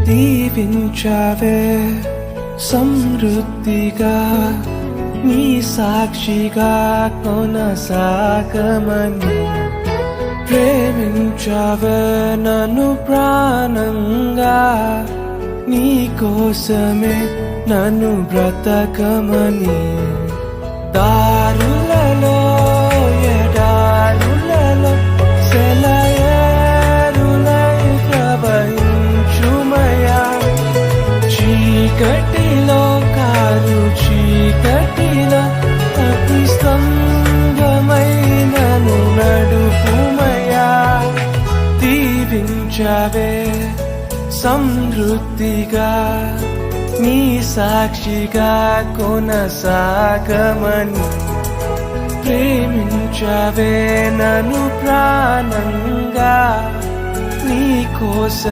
దీవించావే సమృద్ధిగా నీ సాక్షిగా కొనసాగమని ప్రేమించావే నన్ను ప్రాణంగా నీ కోసమే నన్ను బ్రతకమని దారులలో ఎడారులలో సెలయేరులై ప్రవహించుమయా చీకటిలో కారు చీకటిలో అతి స్తంభమై నన్ను నడుపుమయా దీవించావే సమృద్ధిగా నీ సాక్షిగా కొనసాగమని ప్రేమించావే నన్ను ప్రాణంగా నీ కోసం